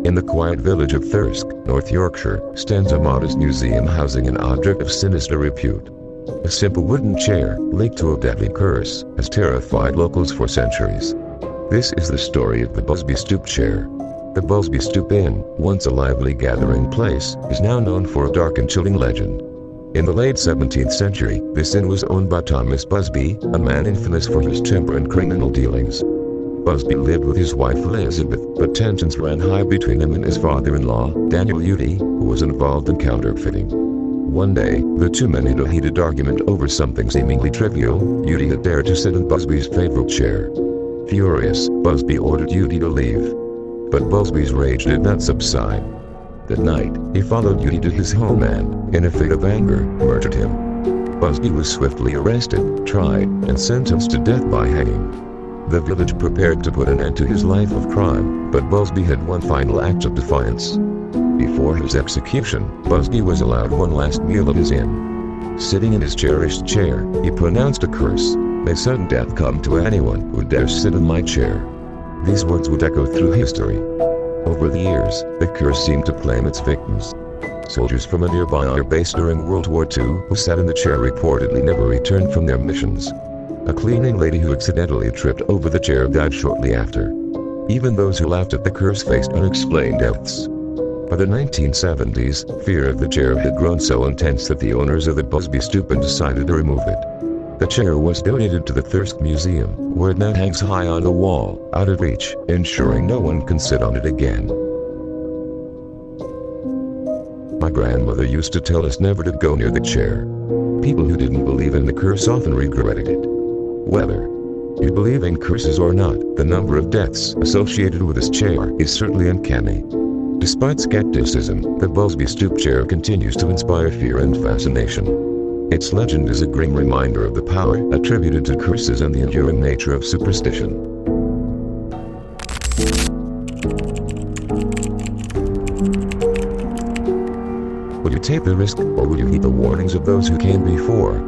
In the quiet village of Thirsk, North Yorkshire, stands a modest museum housing an object of sinister repute. A simple wooden chair, linked to a deadly curse, has terrified locals for centuries. This is the story of the Busby Stoop Chair. The Busby Stoop Inn, once a lively gathering place, is now known for a dark and chilling legend. In the late 17th century, this inn was owned by Thomas Busby, a man infamous for his temper and criminal dealings. Busby lived with his wife Elizabeth, but tensions ran high between him and his father-in-law, Auty, who was involved in counterfeiting. One day, the two men had a heated argument over something seemingly trivial. Auty had dared to sit in Busby's favorite chair. Furious, Busby ordered Auty to leave. But Busby's rage did not subside. That night, he followed Auty to his home and, in a fit of anger, murdered him. Busby was swiftly arrested, tried, and sentenced to death by hanging. The village prepared to put an end to his life of crime, but Busby had one final act of defiance. Before his execution, Busby was allowed one last meal at his inn. Sitting in his cherished chair, he pronounced a curse: "May sudden death come to anyone who dares sit in my chair." These words would echo through history. Over the years, the curse seemed to claim its victims. Soldiers from a nearby air base during World War II who sat in the chair reportedly never returned from their missions. A cleaning lady who accidentally tripped over the chair died shortly after. Even those who laughed at the curse faced unexplained deaths. By the 1970s, fear of the chair had grown so intense that the owners of the Busby Stoop Inn decided to remove it. The chair was donated to the Thirsk Museum, where it now hangs high on a wall, out of reach, ensuring no one can sit on it again. My grandmother used to tell us never to go near the chair. People who didn't believe in the curse often regretted it. Whether you believe in curses or not, the number of deaths associated with this chair is certainly uncanny. Despite skepticism, the Busby Stoop Chair continues to inspire fear and fascination. Its legend is a grim reminder of the power attributed to curses and the enduring nature of superstition. Will you take the risk, or will you heed the warnings of those who came before?